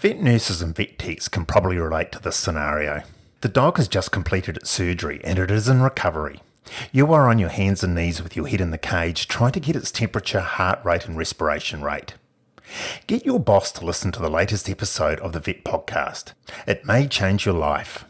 Vet nurses and vet techs can probably relate to this scenario. The dog has just completed its surgery and it is in recovery. You are on your hands and knees with your head in the cage trying to get its temperature, heart rate and respiration rate. Get your boss to listen to the latest episode of the Vet Podcast. It may change your life.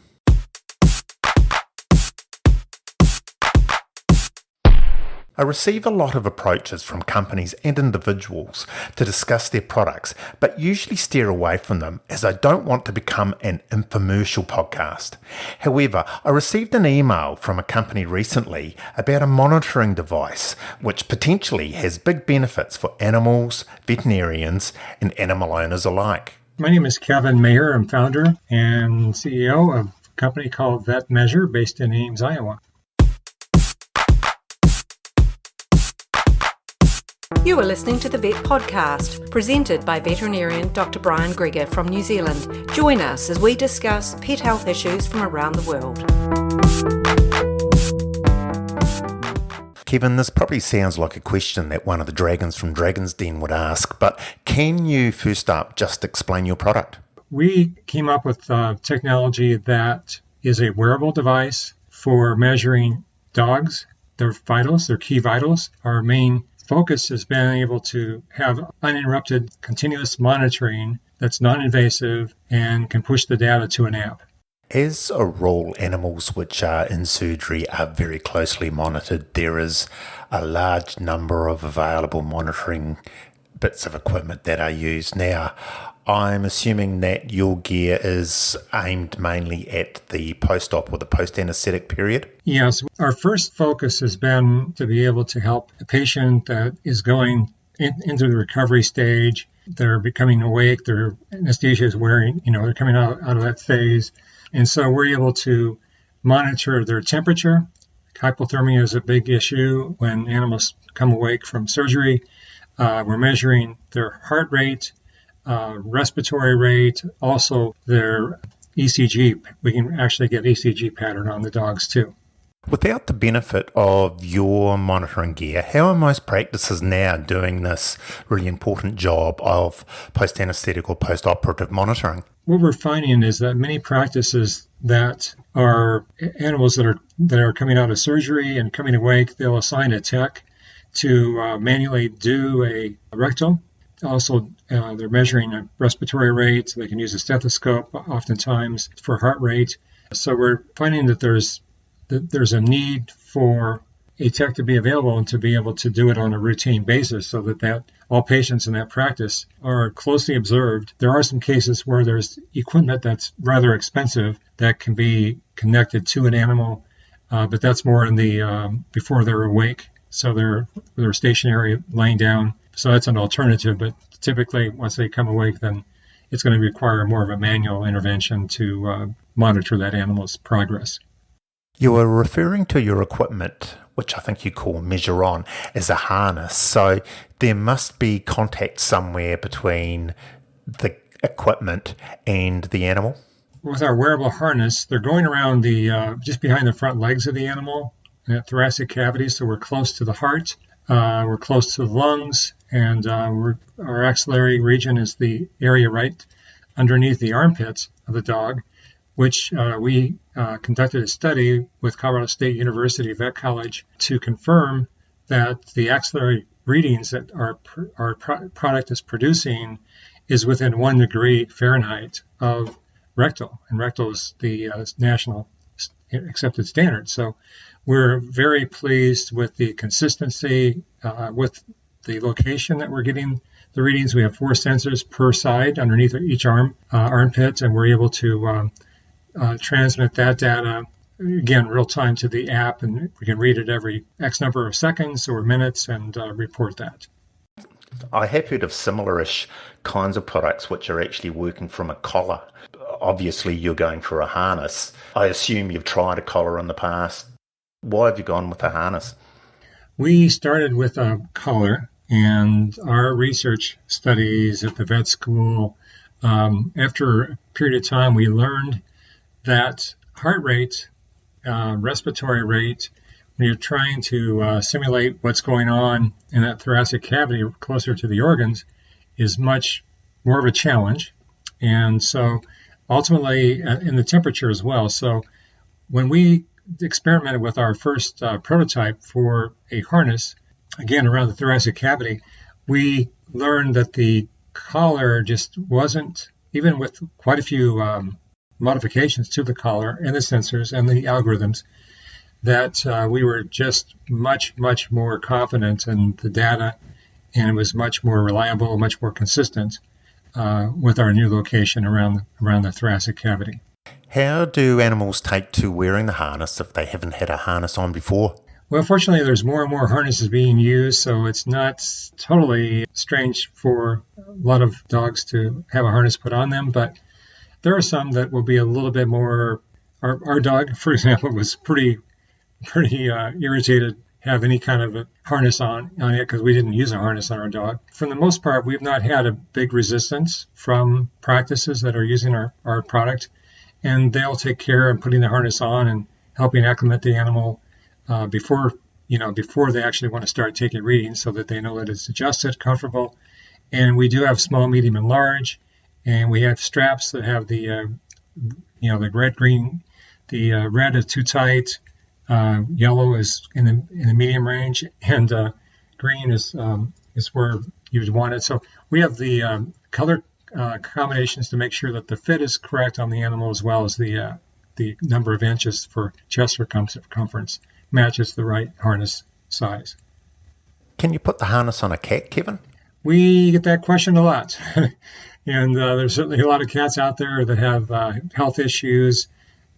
I receive a lot of approaches from companies and individuals to discuss their products, but usually steer away from them as I don't want to become an infomercial podcast. However, I received an email from a company recently about a monitoring device which potentially has big benefits for animals, veterinarians, and animal owners alike. My name is Kevin Mayer. I'm founder and CEO of a company called VetMeasure based in Ames, Iowa. You are listening to the Vet Podcast, presented by veterinarian Dr. Brian Greger from New Zealand. Join us as we discuss pet health issues from around the world. Kevin, this probably sounds like a question that one of the dragons from Dragon's Den would ask, but can you first up just explain your product? We came up with technology that is a wearable device for measuring dogs, their vitals, their key vitals. Our main focus has been able to have uninterrupted continuous monitoring that's non-invasive and can push the data to an app. As a rule, animals which are in surgery are very closely monitored. There is a large number of available monitoring bits of equipment that are used now. I'm assuming that your gear is aimed mainly at the post-op or the post-anesthetic period? Yes. Our first focus has been to be able to help a patient that is going into the recovery stage. They're becoming awake. Their anesthesia is wearing, they're coming out of that phase. And so we're able to monitor their temperature. Hypothermia is a big issue when animals come awake from surgery. We're measuring their heart rate, respiratory rate, also their ECG. We can actually get ECG pattern on the dogs too. Without the benefit of your monitoring gear, how are most practices now doing this really important job of post-anesthetic or post-operative monitoring? What we're finding is that many practices that are animals that are coming out of surgery and coming awake, they'll assign a tech to manually do a rectal. Also, they're measuring a respiratory rate. They can use a stethoscope oftentimes for heart rate. So we're finding that there's a need for a tech to be available and to be able to do it on a routine basis so that all patients in that practice are closely observed. There are some cases where there's equipment that's rather expensive that can be connected to an animal, but that's more in the before they're awake. So they're stationary, laying down. So that's an alternative, but typically once they come awake, then it's going to require more of a manual intervention to monitor that animal's progress. You are referring to your equipment, which I think you call MeasureON, as a harness. So there must be contact somewhere between the equipment and the animal. With our wearable harness, they're going around just behind the front legs of the animal, in that thoracic cavity, so we're close to the heart. We're close to the lungs, and our axillary region is the area right underneath the armpits of the dog, which we conducted a study with Colorado State University Vet College to confirm that the axillary readings that our product is producing is within 1 degree Fahrenheit of rectal, and rectal is the national accepted standard. So we're very pleased with the consistency, with the location that we're getting the readings. We have 4 sensors per side underneath each armpit, and we're able to transmit that data, again, real time to the app, and we can read it every X number of seconds or minutes and report that. I have heard of similar-ish kinds of products which are actually working from a collar. Obviously, you're going for a harness. I assume you've tried a collar in the past. Why have you gone with a harness? We started with a collar, and our research studies at the vet school, after a period of time, we learned that heart rate, respiratory rate, when you're trying to simulate what's going on in that thoracic cavity closer to the organs, is much more of a challenge. And so ultimately, in the temperature as well. So when we experimented with our first prototype for a harness, again around the thoracic cavity, we learned that the collar just wasn't, even with quite a few modifications to the collar and the sensors and the algorithms, that we were just much more confident in the data, and it was much more reliable, much more consistent with our new location around the thoracic cavity. How do animals take to wearing the harness if they haven't had a harness on before? Well, fortunately, there's more and more harnesses being used, so it's not totally strange for a lot of dogs to have a harness put on them, but there are some that will be a little bit more. Our dog, for example, was pretty irritated have any kind of a harness on it because we didn't use a harness on our dog. For the most part, we've not had a big resistance from practices that are using our product, and they'll take care of putting the harness on and helping acclimate the animal before they actually want to start taking readings, so that they know that it's adjusted, comfortable. And we do have small, medium, and large, and we have straps that have the red, green. The red is too tight. Yellow is in the medium range, and green is where you would want it. So we have the color combinations to make sure that the fit is correct on the animal, as well as the number of inches for chest circumference matches the right harness size. Can you put the harness on a cat, Kevin? We get that question a lot, and there's certainly a lot of cats out there that have health issues.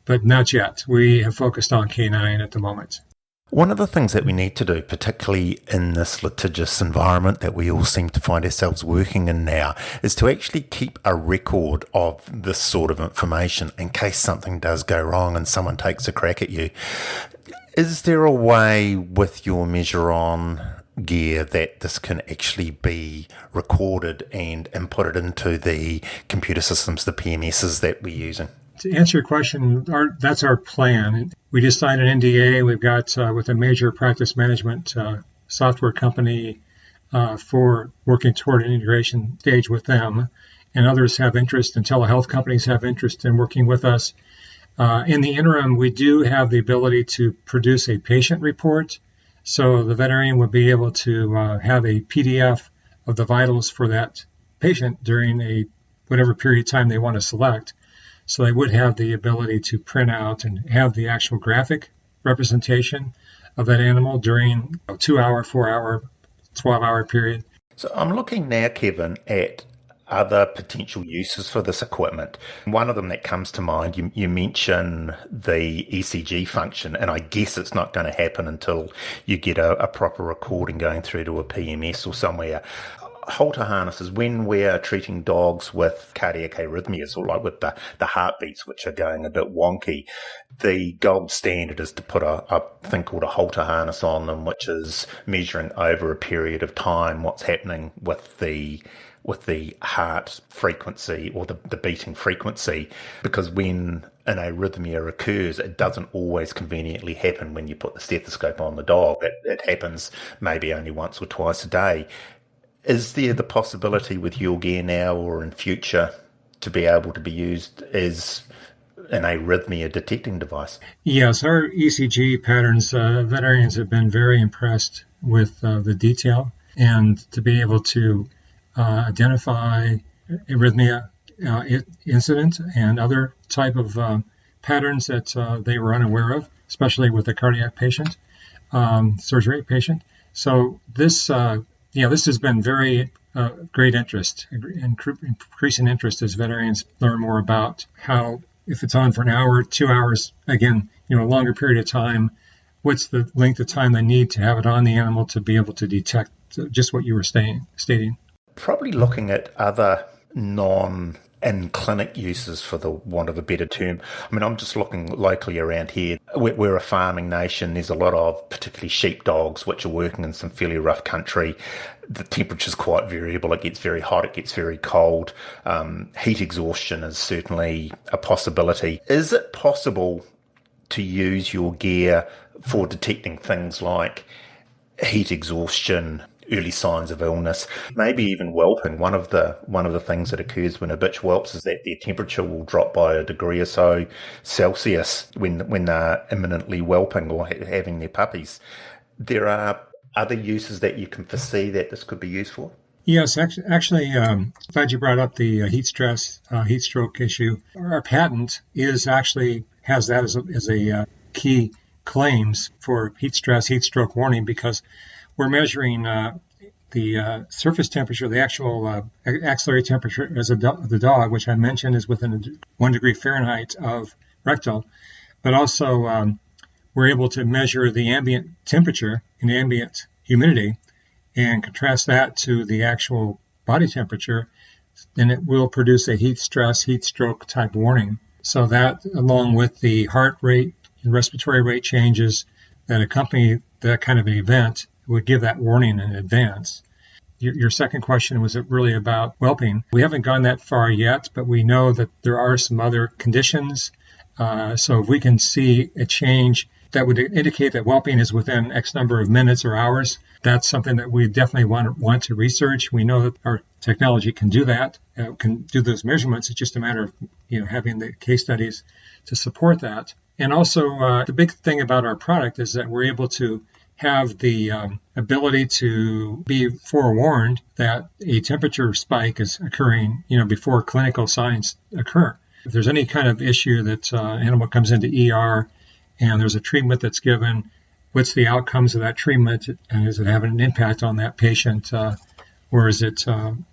But not yet. We have focused on canine at the moment. One of the things that we need to do, particularly in this litigious environment that we all seem to find ourselves working in now, is to actually keep a record of this sort of information in case something does go wrong and someone takes a crack at you. Is there a way with your MeasureON gear that this can actually be recorded and inputted into the computer systems, the PMSs that we're using? To answer your question, that's our plan. We just signed an NDA. We've got with a major practice management software company for working toward an integration stage with them, and others have interest, and telehealth companies have interest in working with us. In the interim, we do have the ability to produce a patient report, so the veterinarian would be able to have a PDF of the vitals for that patient during whatever period of time they want to select. So they would have the ability to print out and have the actual graphic representation of that animal during a 2-hour, 4-hour, 12-hour period. So I'm looking now, Kevin, at other potential uses for this equipment. One of them that comes to mind, you mention the ECG function, and I guess it's not going to happen until you get a proper recording going through to a PMS or somewhere. Halter harnesses, when we're treating dogs with cardiac arrhythmias, or like with the heartbeats which are going a bit wonky, the gold standard is to put a thing called a Halter harness on them, which is measuring over a period of time what's happening with the heart frequency or the beating frequency, because when an arrhythmia occurs, it doesn't always conveniently happen when you put the stethoscope on the dog. It happens maybe only once or twice a day. Is there the possibility with your gear now or in future to be able to be used as an arrhythmia detecting device? Yes, our ECG patterns, veterinarians have been very impressed with the detail, and to be able to identify arrhythmia incident and other type of patterns that they were unaware of, especially with a cardiac patient, surgery patient. So this has been very great interest, increasing interest as veterinarians learn more about how, if it's on for an hour, 2 hours, again, a longer period of time, what's the length of time they need to have it on the animal to be able to detect just what you were stating. Probably looking at other non-in-clinic uses, for the want of a better term. I mean, I'm just looking locally around here. We're a farming nation. There's a lot of particularly sheepdogs which are working in some fairly rough country. The temperature's quite variable. It gets very hot, it gets very cold. Heat exhaustion is certainly a possibility. Is it possible to use your gear for detecting things like heat exhaustion early signs of illness, maybe even whelping. One of the things that occurs when a bitch whelps is that their temperature will drop by a degree or so Celsius when they're imminently whelping or having their puppies. There are other uses that you can foresee that this could be used for? Yes, actually, glad you brought up the heat stress, heat stroke issue. Our patent has that as a key claims for heat stress, heat stroke warning, because we're measuring the surface temperature, the actual axillary temperature of the dog, which I mentioned is within 1 degree Fahrenheit of rectal, but also we're able to measure the ambient temperature and ambient humidity and contrast that to the actual body temperature, and it will produce a heat stress, heat stroke type warning. So that, along with the heart rate and respiratory rate changes that accompany that kind of an event, would give that warning in advance. Your second question was really about whelping. We haven't gone that far yet, but we know that there are some other conditions. So if we can see a change that would indicate that whelping is within X number of minutes or hours, that's something that we definitely want to research. We know that our technology can do that, can do those measurements. It's just a matter of having the case studies to support that. And also, the big thing about our product is that we're able to have the ability to be forewarned that a temperature spike is occurring, before clinical signs occur. If there's any kind of issue that animal comes into ER and there's a treatment that's given, what's the outcomes of that treatment, and is it having an impact on that patient, or is it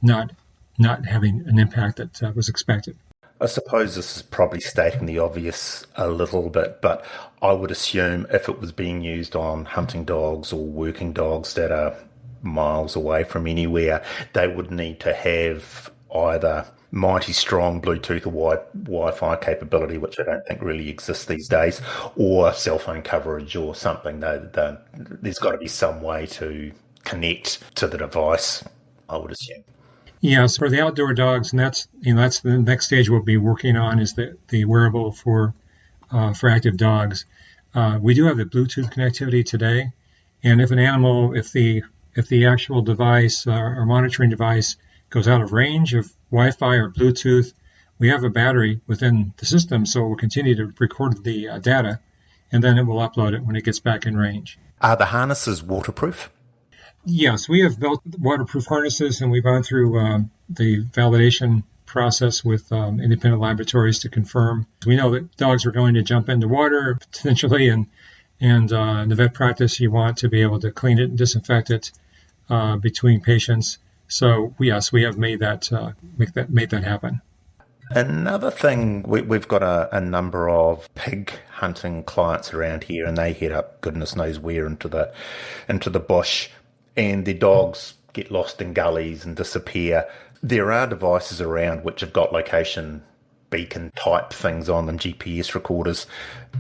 not having an impact that was expected? I suppose this is probably stating the obvious a little bit, but I would assume if it was being used on hunting dogs or working dogs that are miles away from anywhere, they would need to have either mighty strong Bluetooth or Wi-Fi capability, which I don't think really exists these days, or cell phone coverage or something. There's got to be some way to connect to the device, I would assume. Yes, for the outdoor dogs, and that's the next stage we'll be working on, is the wearable for active dogs. We do have the Bluetooth connectivity today, and if the actual device or monitoring device goes out of range of Wi-Fi or Bluetooth, we have a battery within the system, so we'll continue to record the data, and then it will upload it when it gets back in range. Are the harnesses waterproof? Yes, we have built waterproof harnesses, and we've gone through the validation process with independent laboratories to confirm. We know that dogs are going to jump into water potentially, and in the vet practice, you want to be able to clean it and disinfect it between patients. So yes, we have made that happen. Another thing, we've got a number of pig hunting clients around here, and they head up goodness knows where into the bush, and their dogs get lost in gullies and disappear. There are devices around which have got location beacon type things on them, GPS recorders.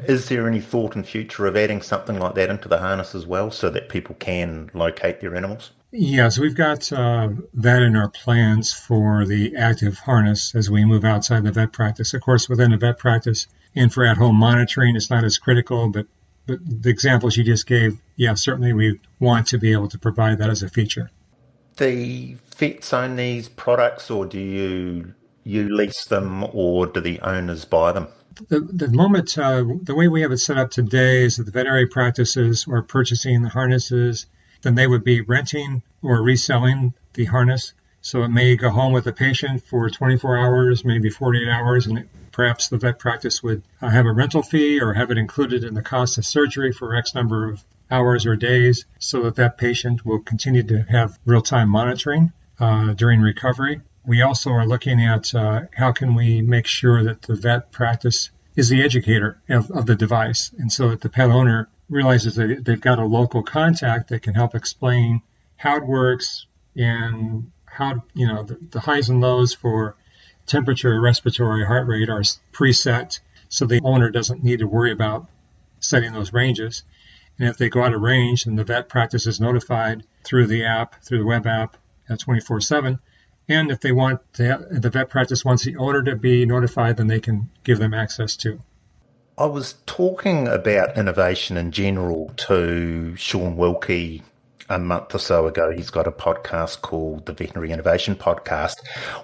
Is there any thought in future of adding something like that into the harness as well, so that people can locate their animals? Yes, we've got that in our plans for the active harness as we move outside the vet practice. Of course, within the vet practice and for at-home monitoring, it's not as critical, but the examples you just gave, yeah, certainly we want to be able to provide that as a feature. The vets own these products, or do you lease them, or do the owners buy them? The moment, the way we have it set up today is that the veterinary practices are purchasing the harnesses, then they would be renting or reselling the harness. So it may go home with a patient for 24 hours, maybe 48 hours, and perhaps the vet practice would have a rental fee or have it included in the cost of surgery for X number of hours or days, so that patient will continue to have real-time monitoring during recovery. We also are looking at how can we make sure that the vet practice is the educator of the device, and so that the pet owner realizes that they've got a local contact that can help explain how it works and how, the highs and lows for temperature, respiratory, heart rate are preset, so the owner doesn't need to worry about setting those ranges. And if they go out of range, then the vet practice is notified through the app, through the web app, 24/7. And if they want the vet practice wants the owner to be notified, then they can give them access too. I was talking about innovation in general to Sean Wilkie a month or so ago. He's got a podcast called the Veterinary Innovation Podcast.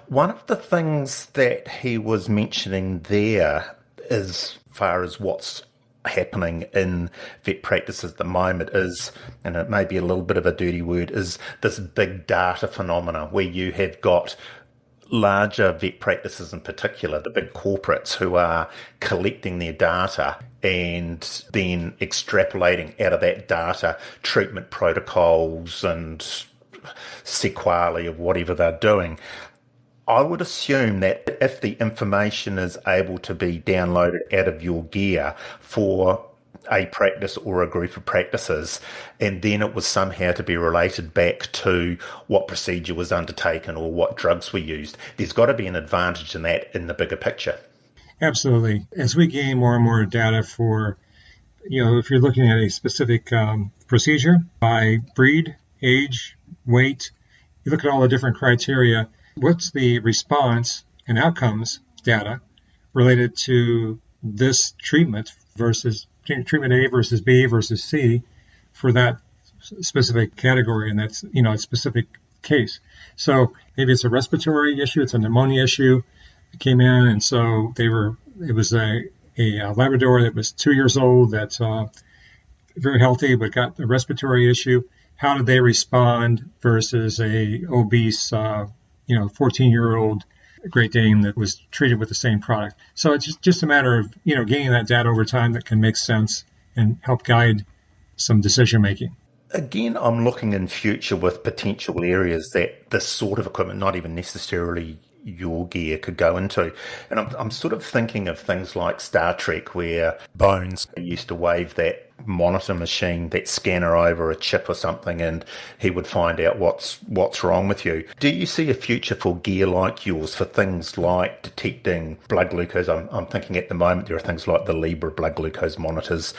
One of the things that he was mentioning there, as far as what's happening in vet practices at the moment, is, and it may be a little bit of a dirty word, is this big data phenomena where you have got larger vet practices, in particular, the big corporates, who are collecting their data and then extrapolating out of that data treatment protocols and sequelae of whatever they're doing. I would assume that if the information is able to be downloaded out of your gear for a practice or a group of practices, and then it was somehow to be related back to what procedure was undertaken or what drugs were used, there's got to be an advantage in that in the bigger picture. Absolutely. As we gain more and more data for, if you're looking at a specific procedure by breed, age, weight, you look at all the different criteria, what's the response and outcomes data related to this treatment versus treatment A versus B versus C for that specific category, and that's, a specific case. So maybe it's a respiratory issue, it's a pneumonia issue. It came in, and so it was a Labrador that was 2 years old that's very healthy but got a respiratory issue. How did they respond versus a obese 14-year-old Great Dane that was treated with the same product? So it's just a matter of gaining that data over time that can make sense and help guide some decision making. Again, I'm looking in future with potential areas that this sort of equipment, not even necessarily your gear, could go into. And I'm sort of thinking of things like Star Trek, where Bones used to wave that monitor machine, that scanner, over a chip or something, and he would find out what's wrong with you. Do you see a future for gear like yours for things like detecting blood glucose? I'm thinking at the moment there are things like the Libra blood glucose monitors,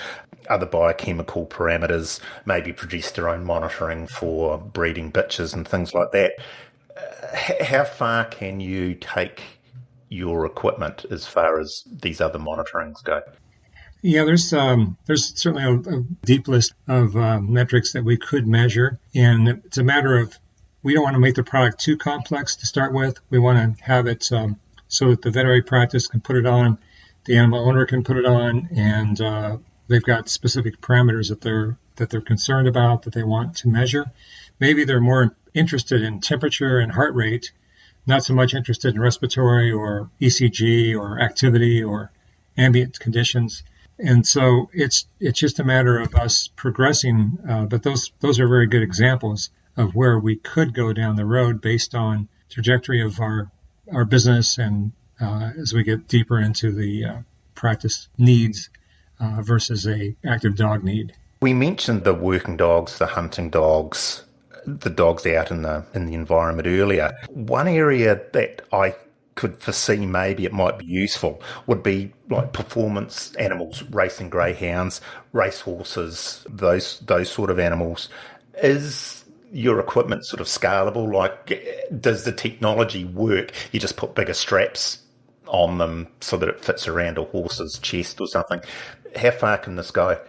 other biochemical parameters, maybe progesterone monitoring for breeding bitches and things like that. How far can you take your equipment as far as these other monitorings go? Yeah, there's certainly a deep list of metrics that we could measure, and it's a matter of, we don't want to make the product too complex to start with. We want to have it so that the veterinary practice can put it on, the animal owner can put it on, and they've got specific parameters that they're concerned about, that they want to measure. Maybe they're more interested in temperature and heart rate, not so much interested in respiratory or ECG or activity or ambient conditions. And so it's just a matter of us progressing. But those are very good examples of where we could go down the road based on trajectory of our business, and as we get deeper into the practice needs versus a active dog need. We mentioned the working dogs, the hunting dogs, the dogs out in the environment earlier. One area that I could foresee maybe it might be useful would be like performance animals, racing greyhounds, racehorses, those sort of animals. Is your equipment sort of scalable? Like, does the technology work? You just put bigger straps on them so that it fits around a horse's chest or something. How far can this go?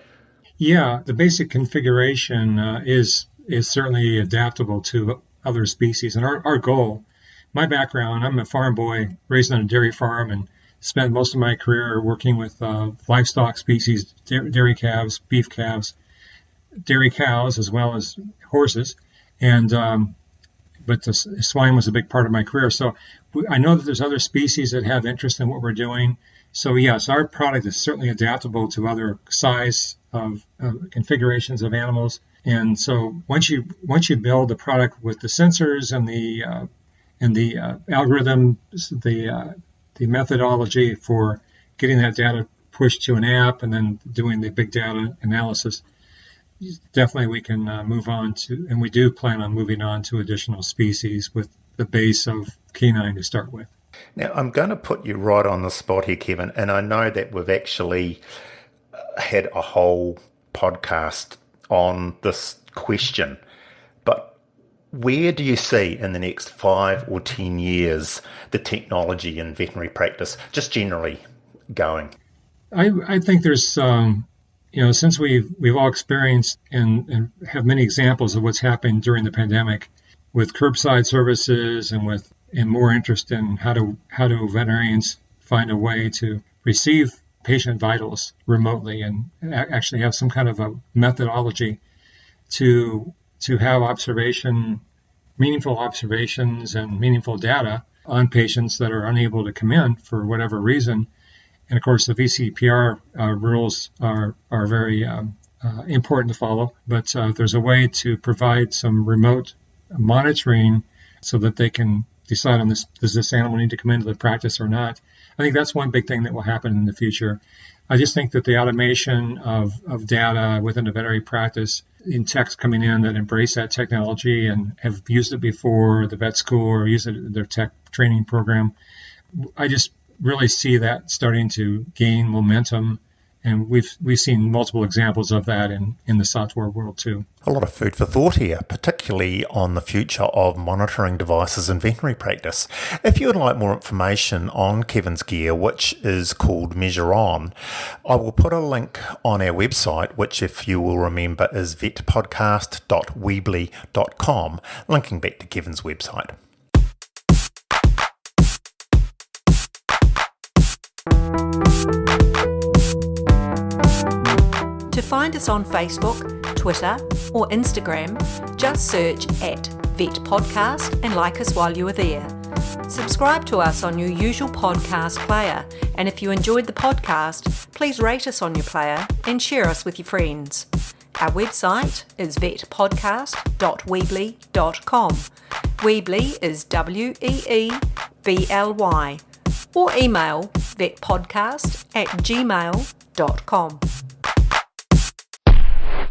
Yeah, the basic configuration is certainly adaptable to other species. And our goal, my background, I'm a farm boy raised on a dairy farm and spent most of my career working with livestock species, dairy calves, beef calves, dairy cows, as well as horses. And but the swine was a big part of my career. So I know that there's other species that have interest in what we're doing. So yes, our product is certainly adaptable to other size of configurations of animals. And so once you build the product with the sensors and the algorithm, the methodology for getting that data pushed to an app and then doing the big data analysis, definitely we can move on to, and we do plan on moving on to additional species with the base of canine to start with. Now, I'm going to put you right on the spot here, Kevin, and I know that we've actually had a whole podcast on this question, but where do you see in the next 5 or 10 years the technology in veterinary practice just generally going? I think there's since we've all experienced and have many examples of what's happened during the pandemic with curbside services and more interest in how do veterinarians find a way to receive patient vitals remotely and actually have some kind of a methodology to have meaningful observations and meaningful data on patients that are unable to come in for whatever reason. And of course, the VCPR rules are very important to follow. But there's a way to provide some remote monitoring so that they can decide on this: does this animal need to come into the practice or not? I think that's one big thing that will happen in the future. I just think that the automation of data within a veterinary practice, in techs coming in that embrace that technology and have used it before the vet school or used it in their tech training program, I just really see that starting to gain momentum. And we've seen multiple examples of that in the software world too. A lot of food for thought here, particularly on the future of monitoring devices in veterinary practice. If you would like more information on Kevin's gear, which is called MeasureON, I will put a link on our website, which, if you will remember, is vetpodcast.weebly.com, linking back to Kevin's website. To find us on Facebook, Twitter, or Instagram, just search @Vet Podcast and like us while you are there. Subscribe to us on your usual podcast player, and if you enjoyed the podcast, please rate us on your player and share us with your friends. Our website is vetpodcast.weebly.com. Weebly is WEEBLY, or email vetpodcast@gmail.com.